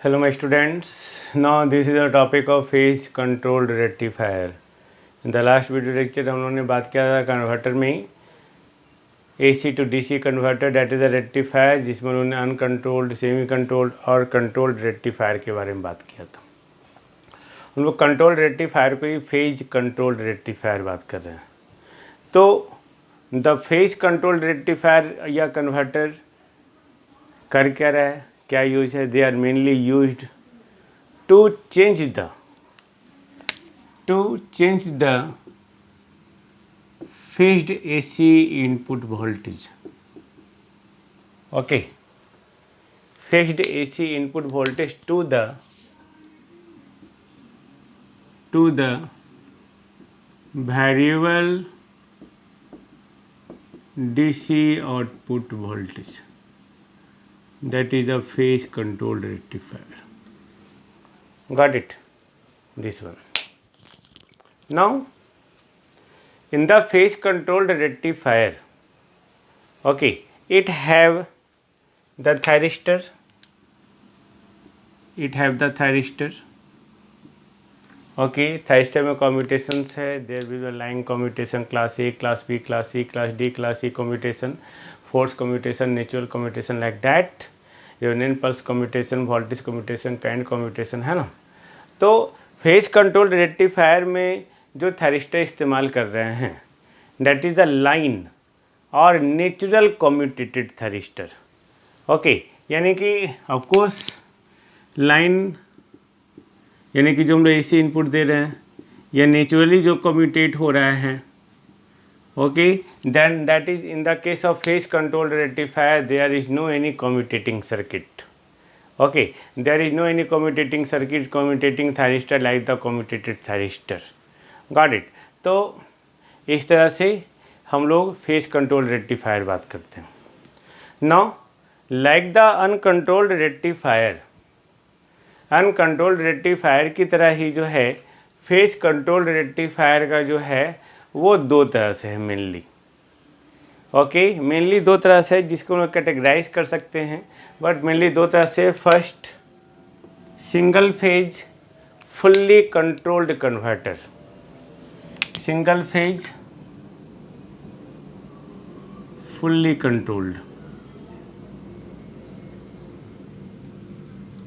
Hello my students, now this is the topic of phase controlled rectifier. In the last video lecture हम लोगों ने बात किया था कन्वर्टर में AC to DC converter that is a rectifier, जिसमें उन्होंने अनकंट्रोल्ड, सेमी कंट्रोल्ड और कंट्रोल्ड रेक्टिफायर के बारे में बात किया था। हम लोग कंट्रोल्ड रेक्टिफायर को ही फेज कंट्रोल्ड रेक्टिफायर बात कर रहे हैं। तो द फेज कंट्रोल्ड रेक्टिफायर या कन्वर्टर कर क्या रहा है, क्या यूज है? They are mainly used to change the phased AC input voltage. Okay, phased AC input voltage to the variable DC output voltage, that is a phase controlled rectifier. Got it? This one. Now in the phase controlled rectifier, okay, it have the thyristor, okay, thyristor में commutations है, there will be a line commutation, class A, class B, class C, class D, class E commutation, force commutation, natural commutation, like that, union pulse commutation, voltage commutation, current commutation, है ना। तो phase control rectifier में जो thyristor इस्तेमाल कर रहे हैं date is the line और नेचुरल कम्यूटेटेड थायरिस्टर। ओके, यानी कि ऑफकोर्स लाइन यानी कि जो हम लोग AC इनपुट दे रहे हैं या नेचुरली जो कम्यूटेट हो रहा है, okay, then that is in the case of phase controlled rectifier there is no any commutating circuit. Okay, there is no any commutating circuit, commutating thyristor like the commutated thyristor. Got it? तो इस तरह से हम लोग phase controlled rectifier बात करते हैं। Now like the uncontrolled rectifier की तरह ही जो है phase controlled rectifier का जो है वो दो तरह से है मेनली। ओके, मेनली दो तरह से जिसको हम कैटेगराइज कर सकते हैं, बट मेनली दो तरह से। First, single phase fully controlled converter, single phase fully controlled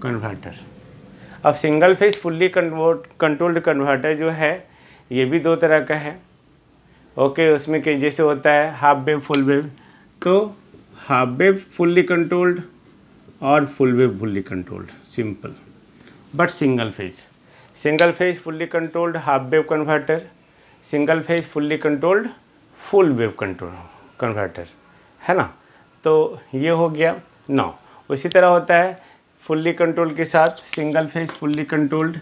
converter. अब single phase fully controlled converter जो है ये भी दो तरह का है। ओके, उसमें कि जैसे होता है हाफ वेव, फुल वेव। तो हाफ वेव फुल्ली कंट्रोल्ड और full wave fully controlled, simple. But single phase fully controlled half wave converter, single phase fully controlled full wave converter, है ना। तो ये हो गया। नौ उसी तरह होता है फुल्ली कंट्रोल के साथ single phase fully controlled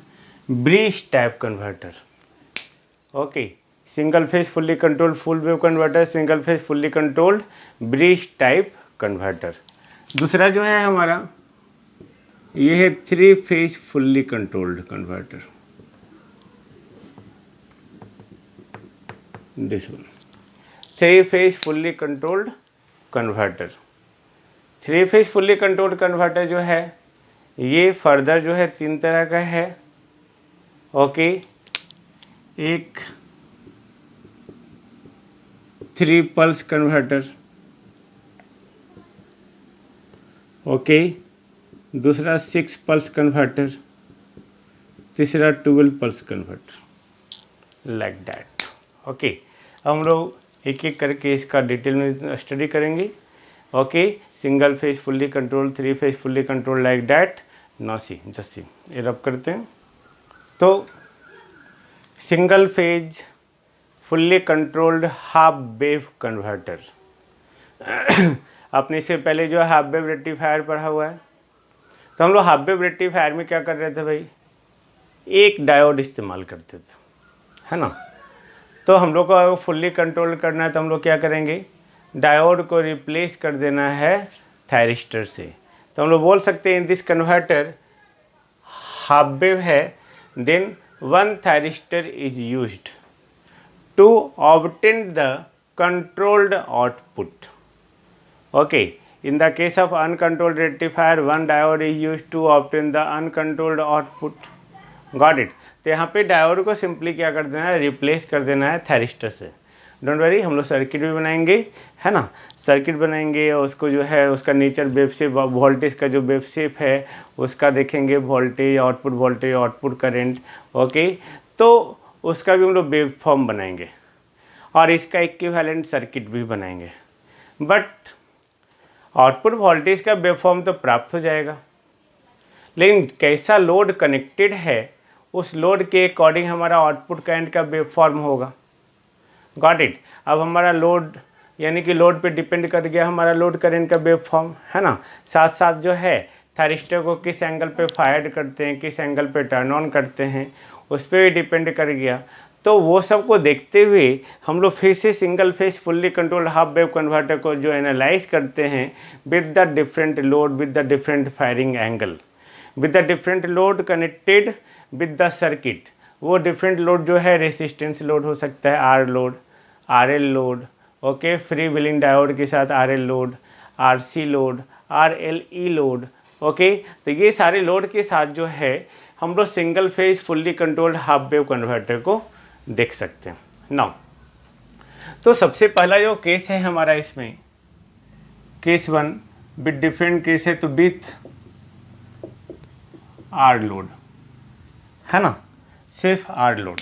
bridge type converter. Okay, single phase fully controlled full wave converter, single phase fully controlled bridge type converter. दूसरा जो है हमारा ये है three phase fully controlled converter, this one, three phase fully controlled converter. Three phase fully controlled converter जो है ये further जो है तीन तरह का है। ओके, एक थ्री पल्स कन्वर्टर, ओके, दूसरा 6 पल्स कन्वर्टर, तीसरा 12 pulse converter, like that. Okay, अब हम लोग एक एक करके इसका डिटेल में स्टडी करेंगे। Okay, single phase fully control, three phase fully control, like that. Now see just see ये रब करते हैं। तो single phase fully controlled half wave converter अपने से पहले जो है हाफ वेव रेक्टिफायर पढ़ा हुआ है। तो हम लोग हाफ वेव रेक्टिफायर में क्या कर रहे थे भाई, एक डायोड इस्तेमाल करते थे, है ना। तो हम लोग को फुल्ली कंट्रोल करना है तो हम लोग क्या करेंगे, डायोड को रिप्लेस कर देना है थायरिस्टर से। तो हम लोग बोल सकते हैं in this converter half wave है, then one thyristor is used to obtain the controlled output. Okay, In the case of uncontrolled rectifier, one diode is used to obtain the uncontrolled output. Got it? तो यहाँ पे diode को simply क्या कर देना है, replace कर देना है थैरिस्टर से. डोंट वरी, हम लोग सर्किट भी बनाएंगे, है ना. सर्किट बनाएंगे और उसको जो है उसका नेचर वेव शेप, वोल्टेज का जो वेव शेप है उसका देखेंगे, वोल्टेज आउटपुट करंट. ओके, तो उसका भी हम लोग वेव फॉर्म बनाएंगे और इसका इक्विवेलेंट सर्किट भी बनाएंगे. बट आउटपुट वोल्टेज का वेव फॉर्म तो प्राप्त हो जाएगा, लेकिन कैसा लोड कनेक्टेड है उस लोड के अकॉर्डिंग हमारा आउटपुट करंट का वेव फॉर्म होगा. Got it? अब हमारा लोड यानी कि लोड पे डिपेंड कर गया हमारा लोड करंट का वेव फॉर्म, है ना. साथ साथ जो है थायरिस्टर को किस एंगल पे फायर करते हैं, किस एंगल पे टर्न ऑन करते हैं, उस पर भी डिपेंड कर गया. तो वो सब को देखते हुए हम लोग फिर से single phase fully controlled half wave converter को जो एनालाइज करते हैं with the different load, with the different firing angle, with the different load connected with the circuit. वो डिफरेंट लोड जो है रेसिस्टेंस लोड हो सकता है, R load, R L load, okay, free wheeling diode के साथ R L load, R C load, R L E load. Okay, तो ये सारे लोड के साथ जो है हम लोग single phase fully controlled half wave converter को देख सकते हैं. नाउ तो सबसे पहला जो केस है हमारा इसमें केस 1 विद डिफरेंट केस है, तो विथ आर लोड, है ना, सिर्फ आर लोड.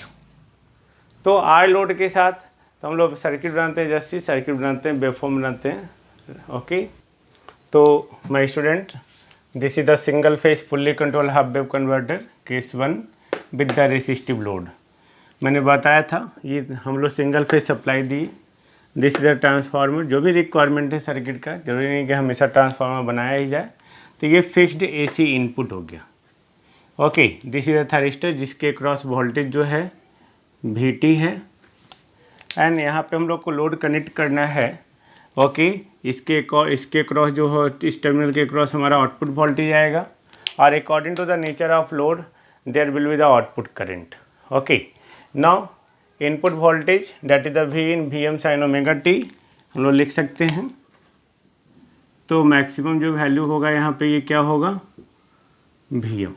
तो आर लोड के साथ तो हम लोग सर्किट बनाते हैं, जैसे सर्किट बनाते हैं, वेवफॉर्म बनाते हैं. ओके, तो my student, this is the single phase fully control half wave converter case 1 with the resistive load. मैंने बताया था ये हम लोग single phase supply the. This is the transformer. जो भी रिक्वायरमेंट है सर्किट का, जरूरी नहीं कि हमेशा ट्रांसफार्मर बनाया ही जाए. तो ये फिक्स्ड एसी इनपुट हो गया. Okay, this is the thyristor जिसके क्रॉस वोल्टेज जो है VT है, एंड यहाँ पे हम लोग को लोड कनेक्ट करना है. ओके, इसके क्रॉस जो हो, इस टर्मिनल के क्रॉस हमारा आउटपुट वोल्टेज आएगा और according to the nature of load there will be the output current. Okay, now input voltage that is the V in Vm sin omega t हम लोग लिख सकते हैं. तो मैक्सिमम जो वैल्यू होगा यहाँ पे ये क्या होगा, Vm.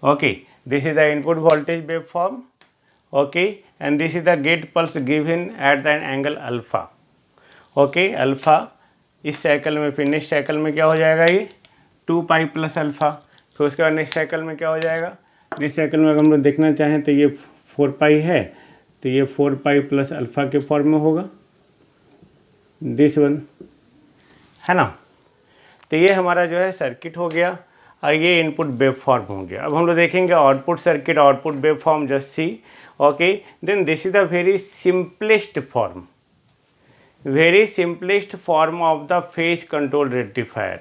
Okay, this is the input voltage wave form. Okay, and this is the gate pulse given at the angle alpha. Okay, alpha इस साइकिल में, फिर नेक्स्ट साइकिल में क्या हो जाएगा, ये 2 पाई प्लस अल्फा. फिर उसके बाद नेक्स्ट साइकिल में क्या हो जाएगा, नेक्स्ट साइकिल में अगर हम लोग देखना चाहें तो ये 4 पाई है, तो ये 4 पाई प्लस अल्फा के फॉर्म में होगा, दिस वन, है ना. तो ये हमारा जो है सर्किट हो गया और ये इनपुट वेव फॉर्म हो गया. अब हम लोग देखेंगे output circuit, output wave form, just see. Okay, then this is the very simplest form, very simplest form of the phase control rectifier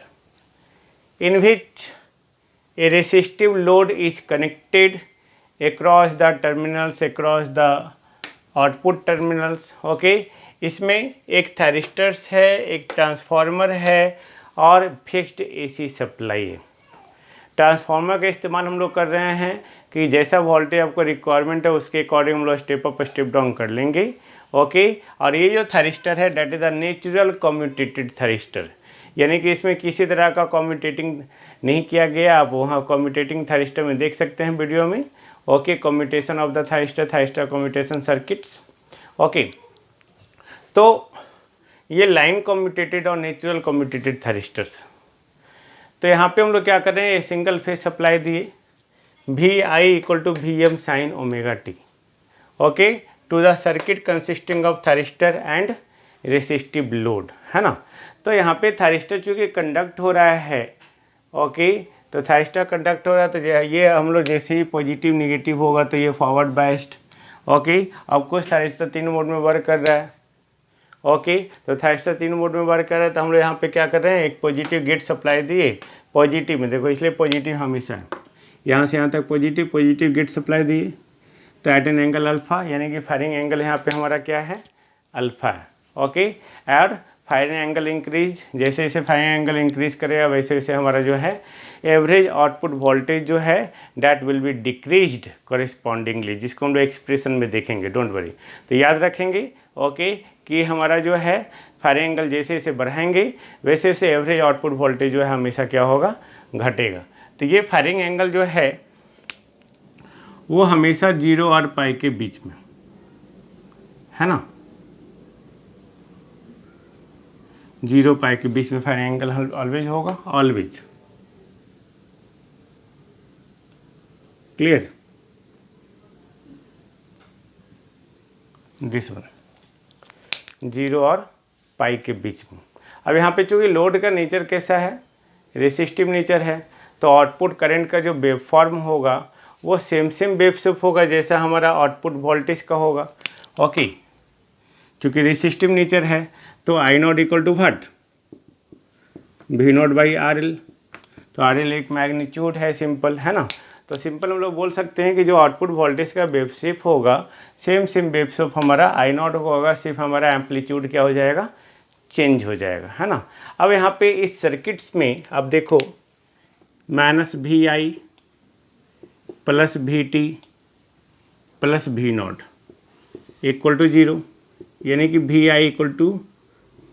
in which a resistive load is connected across the terminals, across the output terminals. okay, इसमें एक thyristors है, एक transformer है और fixed AC supply है. Transformer का इस्तेमाल हम लोग कर रहे हैं कि जैसा वोल्टेज आपको रिक्वायरमेंट है उसके अकॉर्डिंग हम लोग स्टेप अप स्टेप डाउन कर लेंगे. ओके, और ये जो थायरिस्टर है that is the natural commutated thyristor, यानी कि इसमें किसी तरह का कम्यूटेटिंग नहीं किया गया. आप वहाँ कम्यूटेटिंग थायरिस्टर में देख सकते हैं वीडियो में. Okay, commutation of the thyristor commutation circuits. Okay, तो ये लाइन कम्यूटेटेड और नेचुरल कम्यूटेटेड थायरिस्टर्स. तो यहाँ पे हम लोग क्या कर रहे हैं, सिंगल फेज सप्लाई दिए, VI equal to Vm sin omega t. Okay, to the circuit consisting of thyristor and resistive load, है ना. तो यहाँ पे थायरिस्टर चूँकि कंडक्ट हो रहा है. ओके, तो थायरिस्टर कंडक्ट हो रहा है, तो ये हम लोग जैसे ही पॉजिटिव निगेटिव होगा तो ये फॉरवर्ड बाइस्ड. ओके, अब कुछ थायरिस्टर 3 मोड में वर्क कर रहा है. ओके, तो थायरिस्टर 3 मोड में वर्क कर रहा है, तो हम लोग यहाँ पे क्या कर रहे हैं, एक पॉजिटिव गेट सप्लाई दिए, पॉजिटिव में देखो, इसलिए पॉजिटिव हमेशा यहाँ से यहाँ तक पॉजिटिव गेट सप्लाई दिए. तो एट एन एंगल अल्फ़ा, यानी कि फायरिंग एंगल यहाँ पे हमारा क्या है, अल्फ़ा है. ओके, और फायरिंग एंगल इंक्रीज, जैसे जैसे फायरिंग एंगल इंक्रीज करेगा वैसे वैसे हमारा जो है एवरेज आउटपुट वोल्टेज जो है that will be decreased correspondingly, जिसको हम लोग एक्सप्रेशन में देखेंगे, डोंट वरी. तो याद रखेंगे ओके कि हमारा जो है फायरिंग एंगल जैसे जैसे बढ़ाएंगे वैसे वैसे एवरेज आउटपुट वोल्टेज जो है हमेशा क्या होगा, घटेगा। तो ये फायरिंग एंगल जो है वो हमेशा 0 और पाई के बीच में है ना, 0 पाई के बीच में फायरिंग एंगल ऑलवेज होगा, ऑलवेज। क्लियर? दिस वन 0 और पाई के बीच में। अब यहाँ पे चूँकि लोड का नेचर कैसा है, रेसिस्टिव नेचर है, तो आउटपुट करंट का जो वेव फॉर्म होगा वो सेम वेव शेप होगा जैसा हमारा आउटपुट वोल्टेज का होगा। ओके, चूँकि रेसिस्टिव नेचर है तो I not equal to what, V not by R L. तो आर एल एक मैग्नीट्यूड है, सिंपल है ना। तो सिंपल हम लोग बोल सकते हैं कि जो आउटपुट वोल्टेज का वेव शेप होगा सेम वेव शेप हमारा आई नॉट होगा, सिर्फ हमारा एम्पलीट्यूड क्या हो जाएगा, चेंज हो जाएगा, है ना। अब यहाँ पे इस सर्किट्स में अब देखो minus V I plus V T plus V not equal to 0, यानी कि V I equal to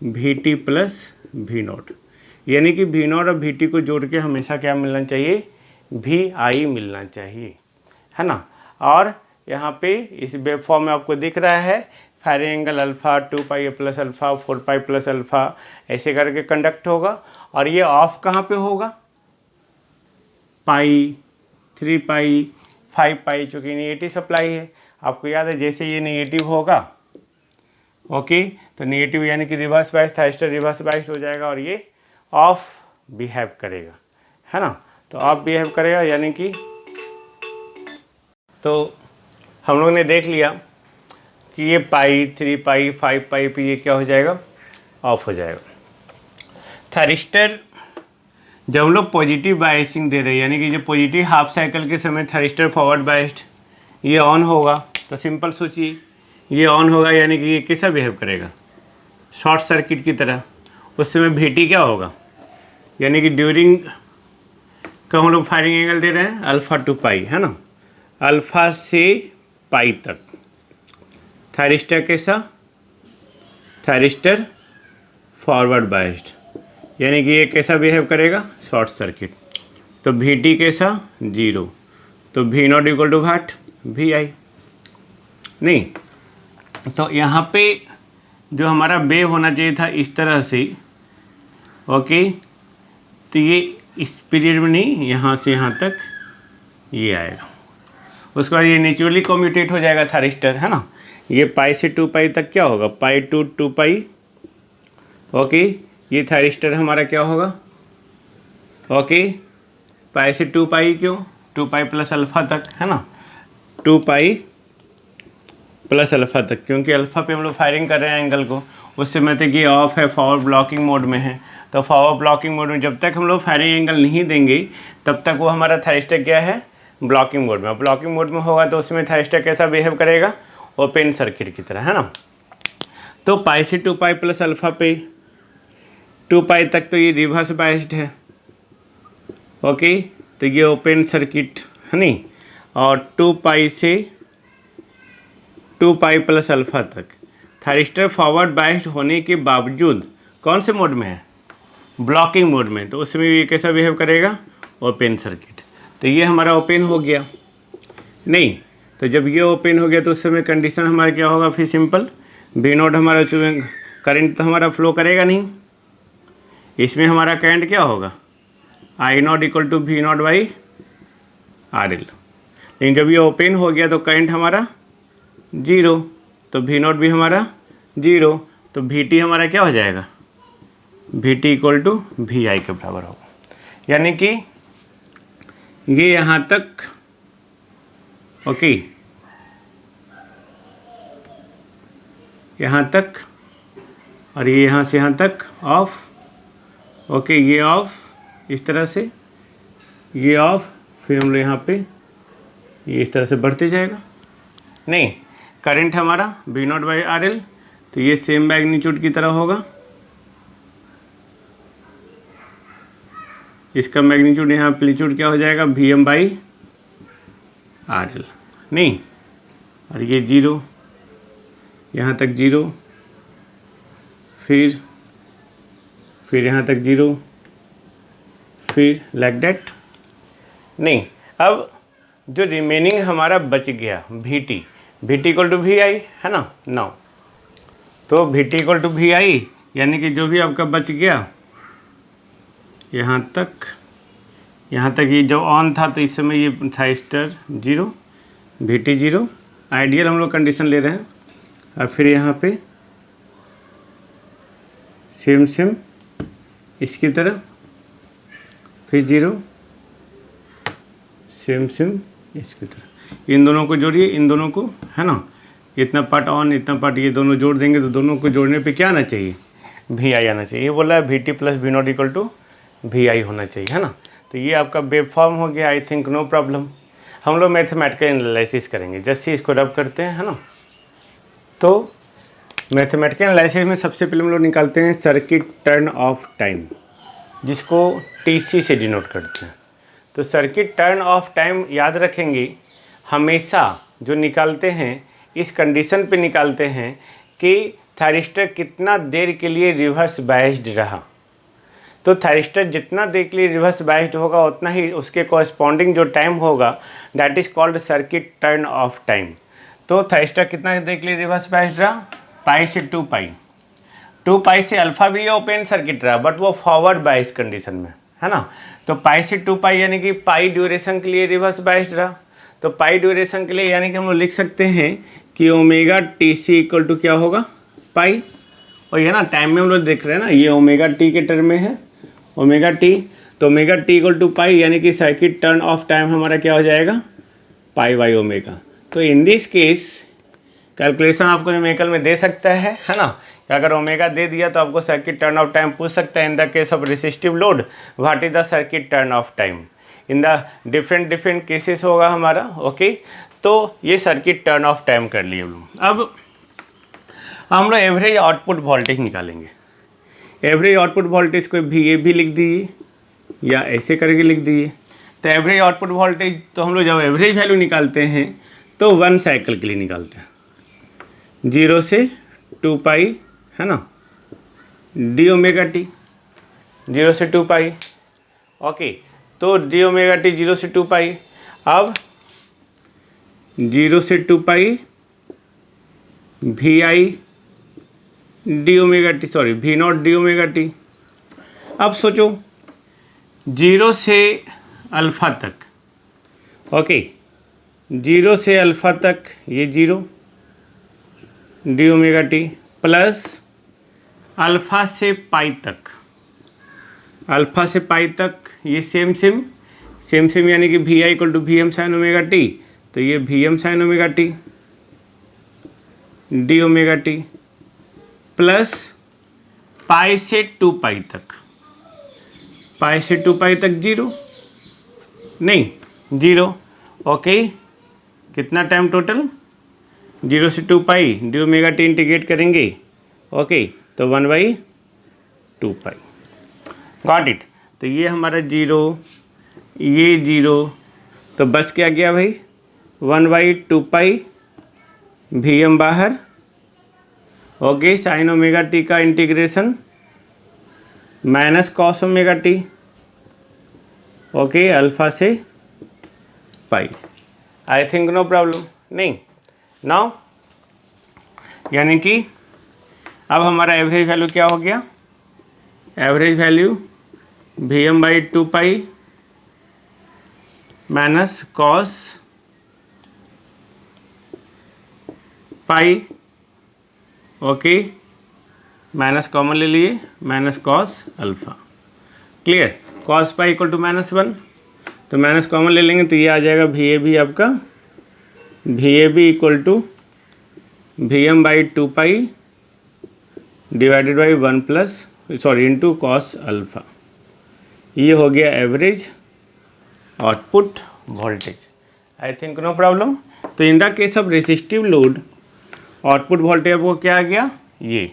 V T plus V not, यानी कि वी नॉट और वी टी को जोड़ के हमेशा क्या मिलना चाहिए, वी आई मिलना चाहिए, है ना। और यहाँ पे इस वेव फॉर्म में आपको दिख रहा है firing angle alpha 2 pi plus alpha 4 pi plus alpha ऐसे करके कंडक्ट होगा। और ये ऑफ कहाँ पे होगा, पाई 3 पाई 5 पाई, चूँकि नेगेटिव सप्लाई है। आपको याद है जैसे ये नेगेटिव होगा, ओके, तो नेगेटिव यानी कि reverse bias, thyristor reverse bias हो जाएगा और ये ऑफ बिहेव करेगा, है ना। तो ऑफ बिहेव करेगा यानी कि, तो हम लोग ने देख लिया कि ये पाई 3 पाई 5 पाई पे ये क्या हो जाएगा, ऑफ हो जाएगा। थायरिस्टर जब हम लोग पॉजिटिव बायसिंग दे रहे हैं, यानी कि जो पॉजिटिव हाफ साइकिल के समय थायरिस्टर फॉरवर्ड बायस्ड ये ऑन होगा, तो सिंपल सोचिए ये ऑन होगा यानी कि ये कैसा बिहेव करेगा, शॉर्ट सर्किट की तरह। उस समय VT क्या होगा, यानी कि ड्यूरिंग का हम लोग फायरिंग एंगल दे रहे हैं अल्फ़ा टू पाई, है ना, अल्फ़ा से पाई तक। थायरिस्टर कैसा, थायरिस्टर फॉरवर्ड बायस्ड, यानी कि ये कैसा बिहेव करेगा, शॉर्ट सर्किट। तो VT कैसा 0, तो V not equal to what, VI। नहीं, तो यहाँ पे जो हमारा वेव होना चाहिए था इस तरह से, ओके, तो ये इस पीरियड में नहीं, यहाँ से यहाँ तक ये आएगा। उसके बाद ये नेचुरली कम्यूटेट हो जाएगा थायरिस्टर, है ना। ये पाई से 2 पाई तक क्या होगा, पाई टू 2 पाई, ओके। ये थायरिस्टर हमारा क्या होगा, ओके, पाई से 2 पाई, क्यों 2 पाई प्लस अल्फ़ा तक, है ना, 2 पाई प्लस अल्फ़ा तक, क्योंकि अल्फ़ा पे हम लोग फायरिंग कर रहे हैं एंगल को। उस समय तक ये ऑफ है, फॉरवर्ड ब्लॉकिंग मोड में है। तो फॉरवर्ड ब्लॉकिंग मोड में जब तक हम लोग फायरिंग एंगल नहीं देंगे तब तक वो हमारा थायरिस्टर क्या है, ब्लॉकिंग मोड में। ब्लॉकिंग मोड में होगा तो उसमें थायरिस्टर कैसा बिहेव करेगा, ओपन सर्किट की तरह, है ना। तो पाई से 2 पाई प्लस अल्फ़ा पे 2 पाई तक तो ये रिवर्स बायस्ड है, ओके, तो ये ओपन सर्किट है नहीं। और 2 पाई से 2 पाई प्लस अल्फ़ा तक थायरिस्टर फॉरवर्ड बायस्ड होने के बावजूद कौन से मोड में है, ब्लॉकिंग मोड में। तो उसमें ये कैसा बिहेव करेगा, ओपन सर्किट। तो ये हमारा ओपन हो गया नहीं, तो जब ये ओपन हो गया तो उस समय कंडीशन हमारा क्या होगा, फिर सिंपल V नॉट हमारा करंट तो हमारा फ्लो करेगा नहीं, इसमें हमारा करंट क्या होगा, I not equal to V not by R L. लेकिन जब ये ओपन हो गया तो करंट हमारा 0, तो V नॉट भी हमारा 0, तो VT हमारा क्या हो जाएगा, VT इक्वल टू VI के बराबर होगा। यानी कि ये यहाँ तक, ओके, यहाँ तक, और ये यहाँ से यहाँ तक ऑफ, ओके, ये ऑफ इस तरह से, ये ऑफ, फिर हम लोग यहाँ पे ये इस तरह से बढ़ते जाएगा। नहीं, करंट हमारा V not by R L, तो ये सेम मैग्नीट्यूड की तरह होगा, इसका मैग्नीट्यूड यहाँ एम्पलीट्यूड क्या हो जाएगा, VM बाई आर एल, नहीं, और ये 0, यहाँ तक 0, फिर यहाँ तक 0, फिर लाइक दैट। नहीं, अब जो रिमेनिंग हमारा बच गया VT इक्वल टू VI है ना। नाउ तो VT इक्वल टू VI यानी कि जो भी आपका बच गया यहाँ तक ये जो ऑन था तो इस समय ये थाइस्टर 0, VT 0, आइडियल हम लोग कंडीशन ले रहे हैं। और फिर यहाँ पे सेम इसकी तरह, फिर 0, सेम इसकी तरह। इन दोनों को जोड़िए, इन दोनों को, है ना। इतना पार्ट ऑन, इतना पार्ट, ये दोनों जोड़ देंगे तो दोनों को जोड़ने पे क्या आना चाहिए, VI आना चाहिए। ये बोला है VT plus V0 equal to VI होना चाहिए, है ना। तो ये आपका वेब फॉर्म हो गया। I think no problem. हम लोग मैथमेटिकल एनालिसिस करेंगे, जैसे इसको रब करते हैं, है ना। तो मैथमेटिकल एनालिसिस में सबसे पहले हम लोग निकालते हैं सर्किट टर्न ऑफ टाइम, जिसको TC से डिनोट करते हैं। तो सर्किट टर्न ऑफ टाइम याद रखेंगे, हमेशा जो निकालते हैं इस कंडीशन पे निकालते हैं कि थायरिस्टर कितना देर के लिए रिवर्स बायस्ड रहा। तो थायरिस्टर जितना देर के लिए रिवर्स बायस्ड होगा उतना ही उसके कॉरस्पॉन्डिंग जो टाइम होगा that is called circuit turn off time. तो थायरिस्टर कितना देर के लिए रिवर्स बायस्ड रहा, पाई से 2 पाई। 2 पाई से अल्फ़ा भी ओपन सर्किट रहा बट वो फॉरवर्ड बायस कंडीशन में, है ना। तो पाई से 2 पाई यानी कि पाई ड्यूरेशन के लिए रिवर्स बायस्ड रहा। तो पाई ड्यूरेशन के लिए यानी कि हम लोग लिख सकते हैं कि ओमेगा TC इक्वल टू क्या होगा, पाई। और ये ना टाइम में हम लोग देख रहे हैं ना, ये ओमेगा T के टर्म में है, ओमेगा T। तो ओमेगा T इक्वल टू पाई यानी कि सर्किट टर्न ऑफ टाइम हमारा क्या हो जाएगा, पाई बाई ओमेगा। तो इन दिस केस कैलकुलेशन आपको न्यूमेरिकल में दे सकता है ना। अगर ओमेगा दे दिया तो आपको सर्किट टर्न ऑफ टाइम पूछ सकता है। इन the case of resistive load what is the circuit turn off time, in the different cases होगा हमारा। ओके, तो ये सर्किट टर्न ऑफ टाइम कर लिए हम लोग। अब हम लोग एवरेज आउटपुट वोल्टेज निकालेंगे। एवरेज आउटपुट वोल्टेज को VA भी लिख दीजिए या ऐसे करके लिख दीजिए। तो एवरेज आउटपुट वोल्टेज, तो हम लोग जब एवरेज वैल्यू निकालते हैं तो 1 साइकिल के लिए निकालते हैं, 0 से 2 पाई, है ना, डी ओमेगा टी, 0 से 2 पाई। ओके, तो डी ओमेगा टी 0 से 2 पाई। अब 0 से 2 पाई VI D omega T, sorry V0 D omega T. अब सोचो 0 से अल्फ़ा तक, ओके, 0 से अल्फ़ा तक ये 0 D omega T plus alpha से पाई तक, अल्फ़ा से पाई तक ये सेम यानी कि VI equal to VM sine omega T. तो ये VM sine omega T D omega T plus pi से 2 पाई तक, पाई से 2 पाई तक 0 नहीं 0। ओके, कितना टाइम टोटल, 0 से 2 पाई डी ओमेगा टी इंटीग्रेट करेंगे। ओके, तो 1/2 पाई, गॉट इट। तो ये हमारा 0, ये 0, तो बस क्या गया भाई, 1/2 पाई VM बाहर। ओके, साइन ओमेगा टी का integration minus cos omega T. Okay, alpha से pi. I think no problem. नहीं, नाउ यानी कि अब हमारा एवरेज वैल्यू क्या हो गया, average value VM/2 pi minus cos pi. Okay, minus common ले लिए, minus cos alpha. Clear, cos pi equal to -1, तो माइनस कॉमन ले लेंगे तो ये आ जाएगा VAB आपका, VAB equal to VM/2 pi divided by 1 plus into cos alpha. ये हो गया average output voltage. I think no problem. तो in the case of resistive load output voltage आपको क्या आ गया, ये।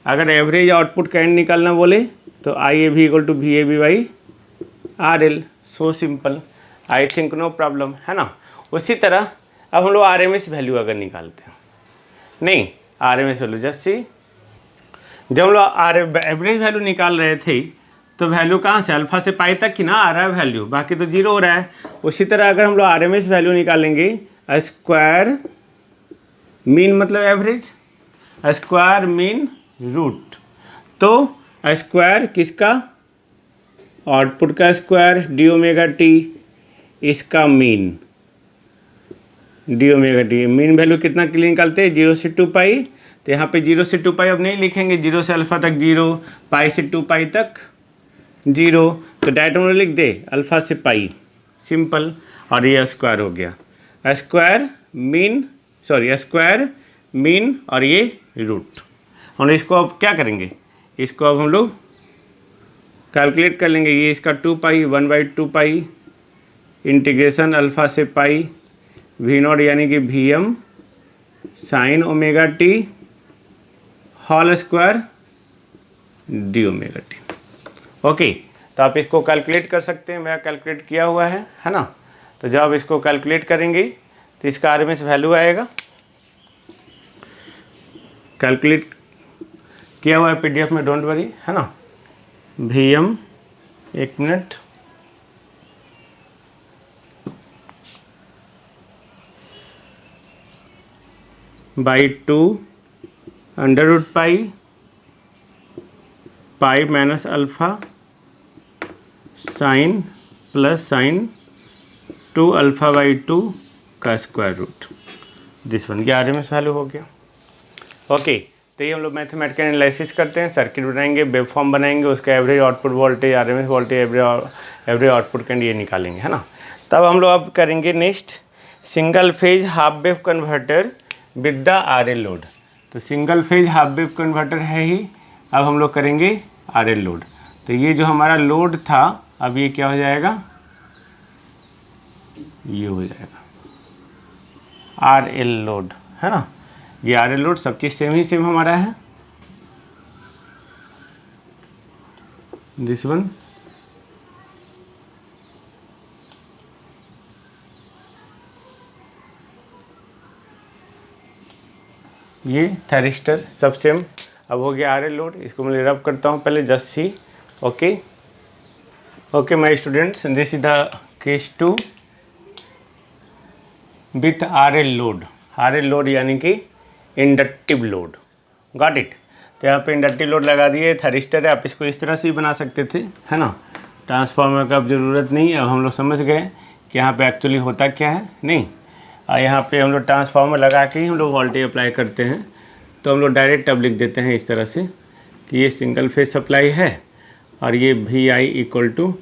अगर एवरेज आउटपुट करंट निकालना बोले तो IAV equal to VAB/RL। So simple, I think no problem, है ना। उसी तरह अब हम लोग RMS वैल्यू अगर निकालते हैं, नहीं RMS वैल्यू जस्ट सी, जब हम लोग एवरेज वैल्यू निकाल रहे थे तो वैल्यू कहाँ से अल्फा से पाई तक की ना आ रहा है वैल्यू, बाकी तो जीरो हो रहा है। उसी तरह अगर हम लोग आरएमएस वैल्यू निकालेंगे, स्क्वायर मीन मतलब एवरेज, स्क्वायर मीन रूट, तो स्क्वायर किसका, आउटपुट का स्क्वायर डी ओमेगा टी, इसका mean D omega T. Mean value कितना के लिए निकालते हैं, 0 से 2 पाई, तो यहाँ पे 0 से 2 पाई अब नहीं लिखेंगे, 0 से अल्फ़ा तक 0, पाई से 2 पाई तक 0, तो डायरेक्ट हम लोग लिख दे अल्फ़ा से पाई, सिंपल। और ये स्क्वायर हो गया, स्क्वायर मीन और ये रूट। हम लोग इसको अब क्या करेंगे, इसको अब हम लोग कैलकुलेट कर लेंगे। ये इसका 2 पाई 1/2 पाई इंटीग्रेशन अल्फ़ा से पाई वी नॉट यानी कि V M sine omega T whole square D omega T. Okay, तो आप इसको कैलकुलेट कर सकते हैं, मैं कैलकुलेट किया हुआ है ना। तो जब आप इसको कैलकुलेट करेंगे तो इसका आरएमएस वैल्यू आएगा, कैलकुलेट किया हुआ है पीडीएफ में, डोंट वरी, है ना। वी एम, एक minute, by 2 under root pi minus alpha sine plus sine 2 alpha by 2 का स्क्वायर रूट, दिस वन, ये आरएमएस वैल्यू हो गया। ओके, तो ये हम लोग मैथमेटिकल एनालिसिस करते हैं, सर्किट बनाएंगे, वेव फॉर्म बनाएंगे, उसका average output voltage, RMS voltage, average output current ये निकालेंगे, है ना। तब हम लोग अब करेंगे next single phase half wave converter with the RL load. तो single phase half wave converter है ही, अब हम लोग करेंगे आरएल लोड। तो ये जो हमारा लोड था अब ये क्या हो जाएगा, ये हो जाएगा आरएल लोड, है ना। ये आरएल लोड सब चीज़ सेम हमारा है, दिस वन। ये थैरिस्टर सब सेम। अब हो गया आरएल लोड, इसको मैं रब करता हूँ पहले, just see. Okay my students, this is the case 2 with RL load. RL load यानी कि इंडक्टिव लोड, गॉट इट। तो यहाँ पे इंडक्टिव लोड लगा दिए, थैरिस्टर है, आप इसको इस तरह से ही बना सकते थे, है ना। ट्रांसफार्मर का अब ज़रूरत नहीं है, अब हम लोग समझ गए कि यहाँ पे एक्चुअली होता क्या है, नहीं। यहाँ पे हम लोग ट्रांसफार्मर लगा के ही हम लोग वोल्टेज अप्लाई करते हैं, तो हम लोग डायरेक्ट अब लिख देते हैं इस तरह से कि ये सिंगल फेज सप्लाई है और ये V I equal to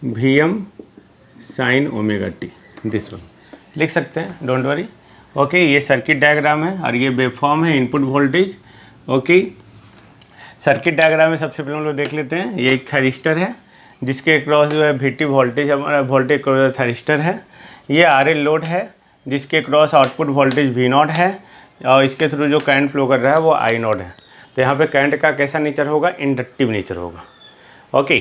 V M sine omega T, this one लिख सकते हैं, डोंट वरी। ओके, ये सर्किट डायग्राम है और ये वेवफॉर्म है, input voltage. Okay, circuit diagram में सबसे पहले हम लोग देख लेते हैं, ये एक थैरिस्टर है जिसके क्रॉस जो है वीटी वोल्टेज, हमारा वोल्टेज क्रॉस थैरिस्टर है। ये आरएल लोड है जिसके cross output voltage V not है और इसके थ्रू जो करंट फ्लो कर रहा है वो आई नॉट है। तो यहाँ पे करंट का कैसा नेचर होगा, इंडक्टिव नेचर होगा। ओके,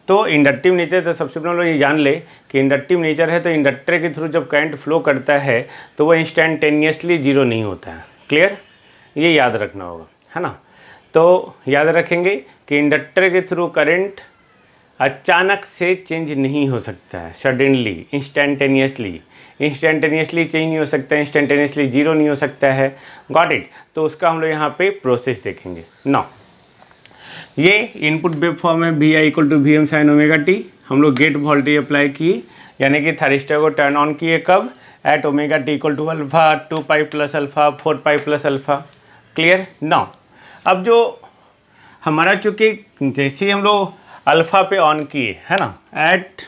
तो इंडक्टिव नेचर, तो सबसे पहले हम लोग ये जान ले कि इंडक्टिव नेचर है तो इंडक्टर के थ्रू जब करंट फ्लो करता है तो वो इंस्टेंटेनियसली जीरो नहीं होता है। क्लियर, ये याद रखना होगा, है ना। तो याद रखेंगे कि इंडक्टर के थ्रू करंट अचानक से चेंज नहीं हो सकता है, सडनली, इंस्टेंटेनियसली चेंज नहीं हो सकता है, इंस्टेंटेनियसली जीरो नहीं हो सकता है, गॉट इट। तो उसका हम लोग यहाँ पे प्रोसेस देखेंगे। नाउ ये इनपुट वेव फॉर्म है, V I equal to V M sine omega T. हम लोग गेट वोल्टेज अप्लाई किए, यानी कि थैरिस्टर को टर्न ऑन किए, कब, at omega T equal to alpha 2 pi plus alpha 4 pi plus alpha. Clear. Now अब जो हमारा, चूँकि जैसे ही हम लोग अल्फ़ा पे ऑन किए, है ना, at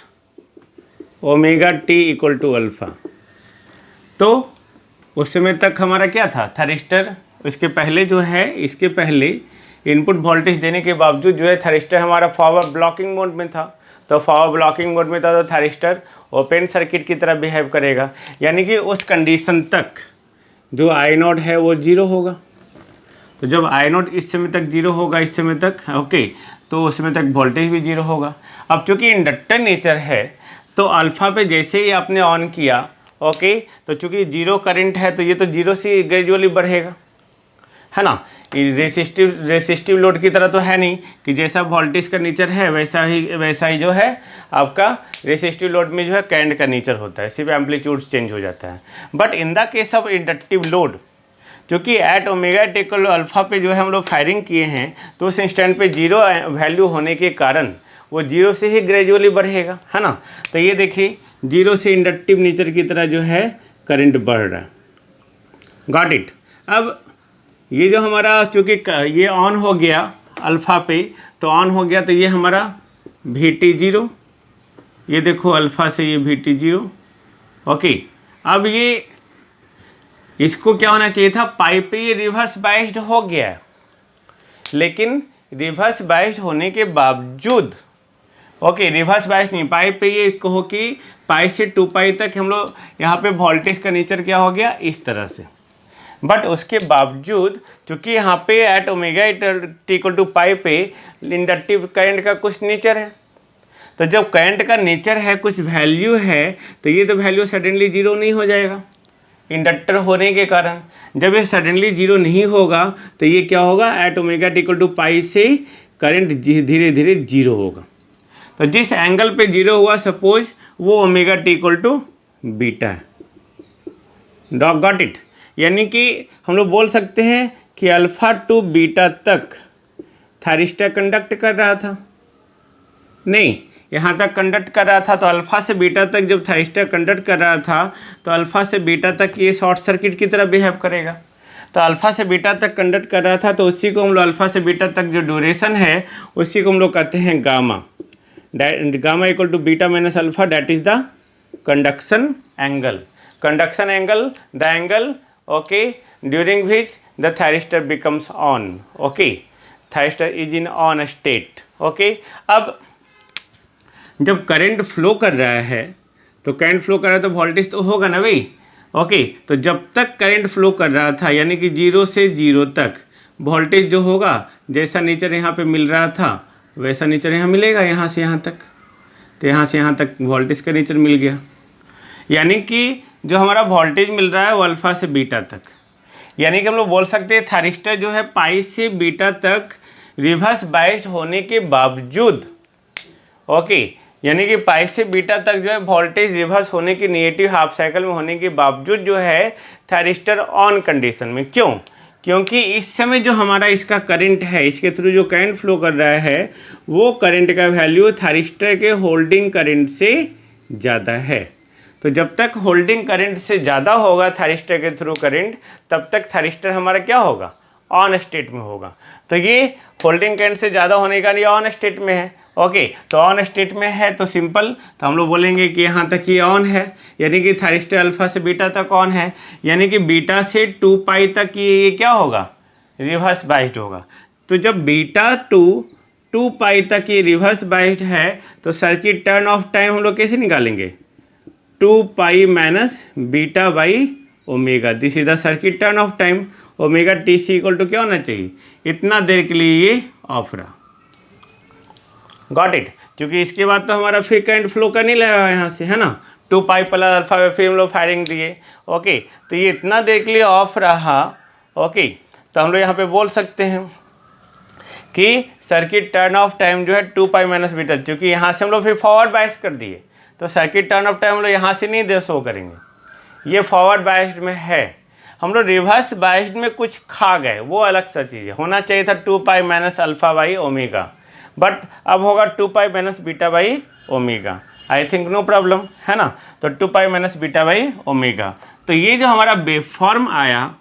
omega T equal to alpha, तो उस समय तक हमारा क्या था, थैरिस्टर, इसके पहले जो है, इसके पहले इनपुट वोल्टेज देने के बावजूद जो है थैरिस्टर हमारा फॉरवर्ड ब्लॉकिंग मोड में था। तो फॉरवर्ड ब्लॉकिंग मोड में था तो थैरिस्टर ओपन सर्किट की तरह बिहेव करेगा, यानी कि उस कंडीशन तक जो आई नॉट है वो जीरो होगा। तो जब आई नॉट इस समय तक जीरो होगा, इस समय तक, ओके, तो उस समय तक वोल्टेज भी जीरो होगा। अब चूंकि इंडक्टर नेचर है तो अल्फ़ा पे जैसे ही आपने ऑन किया, ओके, तो चूंकि जीरो करंट है तो ये तो जीरो से ग्रेजुअली बढ़ेगा, है ना। रेसिस्टिव लोड की तरह तो है नहीं कि जैसा वोल्टेज का नेचर है वैसा ही जो है आपका रेसिस्टिव लोड में जो है करंट का नेचर होता है, सिर्फ एम्पलीट्यूड चेंज हो जाता है। But in the case of inductive load, क्योंकि एट ओमेगा टेकल अल्फा पे जो है हम लोग फायरिंग किए हैं, तो उस इंस्टेंट पे जीरो वैल्यू होने के कारण वो जीरो से ही ग्रेजुअली बढ़ेगा, है ना। तो ये देखिए जीरो से इंडक्टिव नेचर की तरह जो है करंट बढ़ रहा है। Got it. अब ये जो हमारा चूँकि ये ऑन हो गया अल्फ़ा पे, तो ऑन हो गया, तो ये हमारा VT0, ये देखो अल्फ़ा से ये VT0। ओके, अब ये इसको क्या होना चाहिए था, पाई पे ये रिवर्स बाइस्ड हो गया है, लेकिन रिवर्स बाइस्ड होने के बावजूद, ओके रिवर्स बाइस नहीं, पाई पे ये कहो कि पाई से 2 पाई तक हम लोग यहाँ पे वोल्टेज का नेचर क्या हो गया इस तरह से। बट उसके बावजूद चूँकि यहाँ पे एट ओमेगा इक्वल टू पाई पे इंडक्टिव करंट का कुछ नेचर है, तो जब करंट का नेचर है, कुछ वैल्यू है, तो ये तो वैल्यू सडनली जीरो नहीं हो जाएगा इंडक्टर होने के कारण। जब ये सडनली जीरो नहीं होगा तो ये क्या होगा, एट ओमेगा इक्वल टू पाई से करंट धीरे धीरे जीरो होगा। तो जिस एंगल पे जीरो हुआ सपोज वो ओमेगा इक्वल टू बीटा है। Got it. यानी कि हम लोग बोल सकते हैं कि अल्फ़ा टू बीटा तक थायरिस्टर कंडक्ट कर रहा था, नहीं यहाँ तक कंडक्ट कर रहा था, तो अल्फ़ा से बीटा तक जब थायरिस्टर कंडक्ट कर रहा था तो अल्फ़ा से बीटा तक ये शॉर्ट सर्किट की तरह बिहेव करेगा। तो अल्फ़ा से बीटा तक कंडक्ट कर रहा था, तो उसी को हम लोग अल्फ़ा से बीटा तक जो ड्यूरेशन है उसी को हम लोग कहते हैं gamma. Gamma equal to beta minus alpha, that is the conduction angle. Conduction angle the angle okay during which the thyristor becomes on. Okay, thyristor is in on state. Okay, अब जब current flow कर रहा है, तो current flow कर रहा है तो वोल्टेज तो होगा ना भाई। ओके, तो जब तक करंट फ्लो कर रहा था यानी कि 0 से 0 तक वोल्टेज जो होगा, जैसा नेचर यहाँ पे मिल रहा था वैसा नेचर यहाँ मिलेगा, यहाँ से यहाँ तक। तो यहाँ से यहाँ तक वोल्टेज का नेचर मिल गया, यानी कि जो हमारा वोल्टेज मिल रहा है वो अल्फ़ा से बीटा तक। यानी कि हम लोग बोल सकते हैं थायरिस्टर जो है पाई से बीटा तक रिवर्स बाइस्ड होने के बावजूद, ओके यानी कि पाई से बीटा तक जो है वोल्टेज रिवर्स होने की नेगेटिव हाफ साइकिल में होने के बावजूद जो है थायरिस्टर ऑन कंडीशन में। क्यों? क्योंकि इस समय जो हमारा इसका करंट है, इसके थ्रू जो करंट फ्लो कर रहा है, वो करंट का वैल्यू थायरिस्टर के होल्डिंग करंट से ज़्यादा है। तो जब तक होल्डिंग करंट से ज़्यादा होगा थायरिस्टर के थ्रू करंट, तब तक थायरिस्टर हमारा क्या होगा, ऑन स्टेट में होगा। तो ये होल्डिंग करंट से ज़्यादा होने का ये ऑन स्टेट में है। ओके, तो ऑन स्टेट में है तो सिंपल, तो हम लोग बोलेंगे कि यहाँ तक ये ऑन है, यानी कि थायरिस्टर अल्फ़ा से बीटा तक ऑन है, यानी कि बीटा से 2 पाई तक ये क्या होगा, रिवर्स बाइस्ड होगा। तो जब बीटा टू 2 पाई तक ये रिवर्स बाइस्ड है, तो सर्किट टर्न ऑफ टाइम हम लोग कैसे निकालेंगे, 2 pi minus beta by omega. This is the circuit turn off time. Omega T C equal to क्या होना चाहिए, इतना देर के लिए ये ऑफ रहा। Got it. क्योंकि इसके बाद तो हमारा फिर करंट फ्लो कर नहीं लगा यहाँ से, है ना, 2 पाई प्लस अल्फा में फिर हम लोग फायरिंग दिए। ओके, तो ये इतना देर के लिए ऑफ रहा। ओके, तो हम लोग यहाँ पे बोल सकते हैं कि सर्किट टर्न ऑफ टाइम जो है 2 पाई माइनस बीटा, क्योंकि यहाँ से हम लोग फिर फॉरवर्ड बाइस कर दिए, तो सर्किट टर्न ऑफ टाइम हम लोग यहाँ से नहीं दे शो करेंगे, ये फॉरवर्ड बाइस्ड में है। हम लोग रिवर्स बाइस्ड में कुछ खा गए, वो अलग सा चीज़ है। होना चाहिए था 2 pi minus alpha by omega, but अब होगा 2 pi minus beta by omega. I think no problem, है ना। तो 2 pi minus beta by omega. तो ये जो हमारा वेवफॉर्म आया,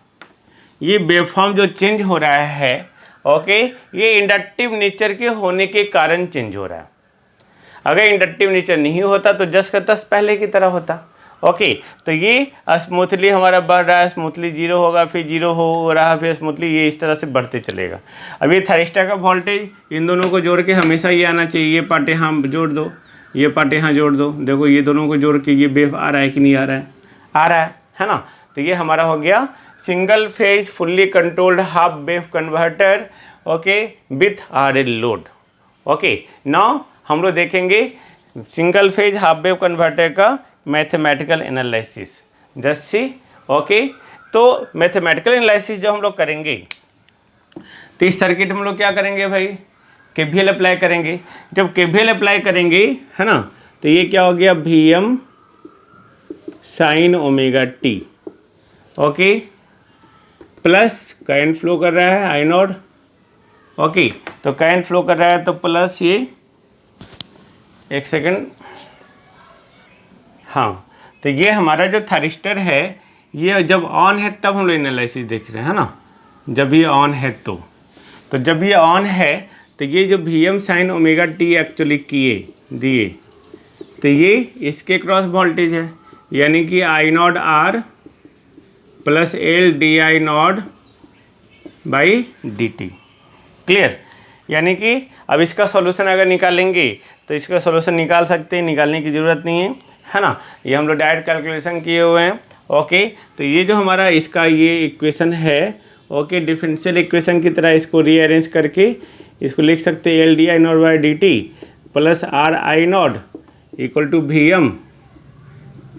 ये वेवफॉर्म जो चेंज हो रहा है, ओके, ये इंडक्टिव नेचर के होने के कारण चेंज हो रहा है। अगर इंडक्टिव नेचर नहीं होता तो जस का तस पहले की तरह होता। ओके, तो ये स्मूथली हमारा बढ़ रहा है, स्मूथली 0 होगा, फिर 0 हो रहा, फिर स्मूथली ये इस तरह से बढ़ते चलेगा। अब ये थायरिस्टर का वोल्टेज इन दोनों को जोड़ के हमेशा ये आना चाहिए, ये पार्ट यहाँ जोड़ दो, ये पार्ट यहाँ जोड़ दो। देखो ये दोनों को जोड़ के ये वेव आ रहा है कि नहीं आ रहा है, आ रहा है ना। तो ये हमारा हो गया single phase fully controlled half wave converter, okay, with RL load. Okay, now हम लोग देखेंगे single phase half wave converter का mathematical analysis. Just see, okay, तो मैथमेटिकल एनालिसिस जो हम लोग करेंगे, तो इस सर्किट में हम लोग क्या करेंगे भाई, केवीएल अप्लाई करेंगे। जब केवीएल अप्लाई करेंगे, है ना, तो ये क्या हो गया, Vm sine omega T, okay, plus current flow कर रहा है आई नॉट, ओके, तो करंट फ्लो कर रहा है तो प्लस ये, एक सेकंड, हाँ, तो ये हमारा जो थारिस्टर है ये जब ऑन है तब हम लोग एनालिसिस देख रहे हैं, है ना, जब ये ऑन है तो जब ये ऑन है तो ये जो Vm sine omega t actually दिए, तो ये इसके क्रॉस वोल्टेज है, यानी कि I not R plus L D I not by D t. Clear? यानी कि अब इसका सॉल्यूशन अगर निकालेंगे तो इसका सॉल्यूशन निकाल सकते हैं, निकालने की ज़रूरत नहीं है ना, ये हम लोग डायरेक्ट कैलकुलेशन किए हुए हैं। ओके, तो ये जो हमारा इसका ये इक्वेशन है, ओके, डिफरेंशियल इक्वेशन की तरह इसको रीअरेंज करके इसको लिख सकते हैं L D I not by D T plus R I not equal to Vm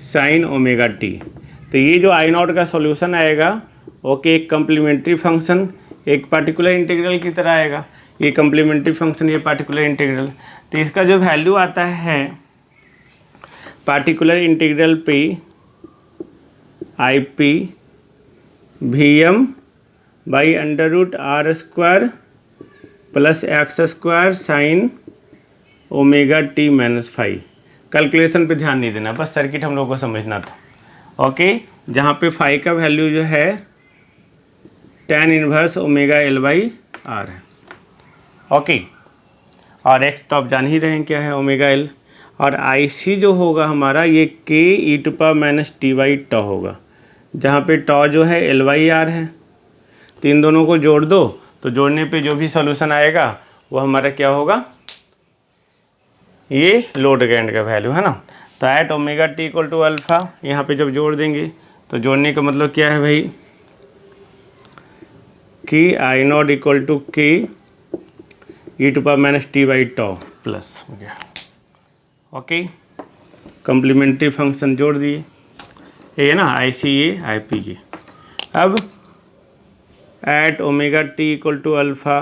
sine omega T. तो ये जो आई नॉट का सॉल्यूशन आएगा, ओके, एक कम्प्लीमेंट्री फंक्शन एक पार्टिकुलर इंटीग्रल की तरह आएगा, ये कम्प्लीमेंट्री फंक्शन ये पार्टिकुलर इंटीग्रल, तो इसका जो वैल्यू आता है पार्टिकुलर इंटीग्रल पे I P Vm by under root R square plus X square sine omega T minus 5। Calculation पे ध्यान नहीं देना, बस सर्किट हम लोग को समझना था। ओके, जहाँ पे 5 का वैल्यू जो है tan inverse omega L by R है, ओके, और x तो आप जान ही रहे हैं क्या है, ओमेगा एल, और आई सी जो होगा हमारा ये k E to power minus T by tau होगा, जहाँ पे टॉ जो है एल बाई आर है। तो इन दोनों को जोड़ दो, तो जोड़ने पे जो भी सॉल्यूशन आएगा वो हमारा क्या होगा, ये लोड करंट का वैल्यू, है ना। तो at omega T equal to alpha, यहाँ पे जब जोड़ देंगे तो जोड़ने का मतलब क्या है भाई, कि I not equal to K e to power minus T by tau plus हो गया। ओके, कम्प्लीमेंट्री फंक्शन जोड़ दिए, ये ना आई सी ए आई पी के। अब at omega T equal to alpha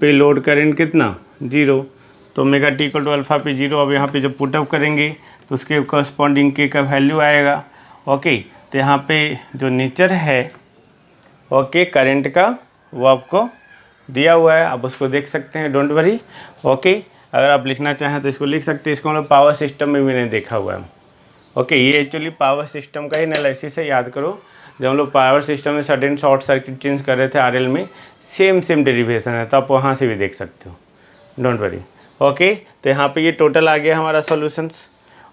पे लोड करेंट कितना, 0, तो omega T equal to alpha पे 0। अब यहाँ पे जब पुटअप करेंगे तो उसके कॉरस्पॉन्डिंग के का वैल्यू आएगा। ओके, तो यहाँ पे जो नेचर है, ओके, करंट का, वो आपको दिया हुआ है, आप उसको देख सकते हैं, डोंट वरी। ओके, अगर आप लिखना चाहें तो इसको लिख सकते हैं, इसको हम लोग पावर सिस्टम में मैंने देखा हुआ है। ओके, ये एक्चुअली पावर सिस्टम का ही एनालिसिस है, याद करो, जब हम लोग पावर सिस्टम में सडन शॉर्ट सर्किट चेंज कर रहे थे आरएल में, सेम डेरिवेशन है, तो आप वहाँ से भी देख सकते हो, डोंट वरी। ओके, तो यहाँ पे ये टोटल आ गया हमारा सॉल्यूशंस।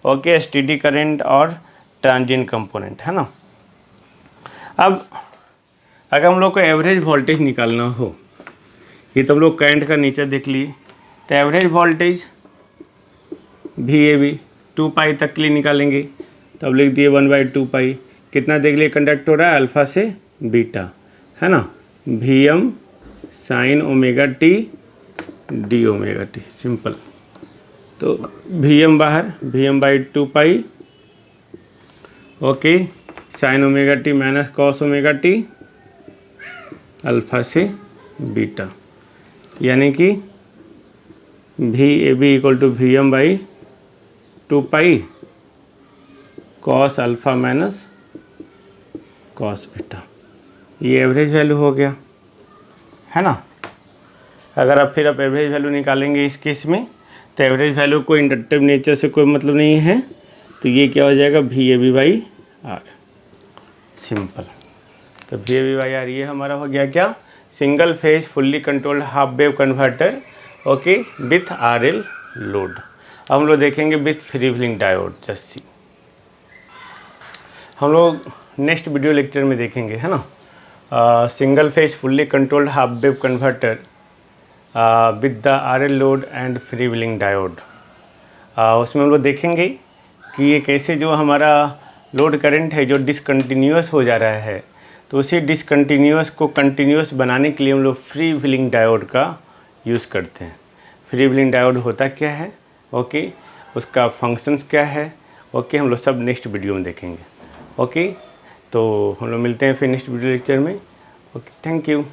ओके, एसटीडी करंट और ट्रांजिएंट कंपोनेंट, है ना। अब अगर हम लोग को एवरेज वोल्टेज निकालना हो, ये तो हम लोग करंट का नेचर देख लिए, तो एवरेज वोल्टेज VAB 2 पाई तक के लिए निकालेंगे, तो अब लिख दिए 1/2 कितना देख लिए कंडक्ट हो रहा है, अल्फ़ा से बीटा, है ना, Vm sine omega T D omega T, simple. तो Vm बाहर, Vm/2 okay, sine omega T minus cos omega T alpha से बीटा, यानी कि VAB equal to Vm/2 cos alpha minus cos beta, ये average value हो गया, है ना। अगर आप फिर एवरेज वैल्यू निकालेंगे इस केस में, तो एवरेज वैल्यू कोई इंडक्टिव नेचर से कोई मतलब नहीं है, तो ये क्या हो जाएगा, VAB/R, सिंपल। तो VAB/R ये हमारा हो गया क्या, single phase fully controlled half wave converter, okay, with RL load. अब हम लोग देखेंगे with free wheeling diode, just see, हम लोग नेक्स्ट वीडियो लेक्चर में देखेंगे, है ना, single phase fully controlled half wave converter with the RL load and free wheeling diode. उसमें हम लोग देखेंगे कि ये कैसे जो हमारा लोड करंट है जो डिसकंटिन्यूअस हो जा रहा है, तो उसी डिसकंटिन्यूअस को कंटिन्यूअस बनाने के लिए हम लोग फ्री व्हीलिंग डायोड का यूज़ करते हैं। फ्री व्हीलिंग डायोड होता क्या है, ओके, उसका फंक्शंस क्या है, ओके, हम लोग सब नेक्स्ट वीडियो में देखेंगे। ओके, तो हम लोग मिलते हैं फिर नेक्स्ट वीडियो लेक्चर में। Okay, thank you.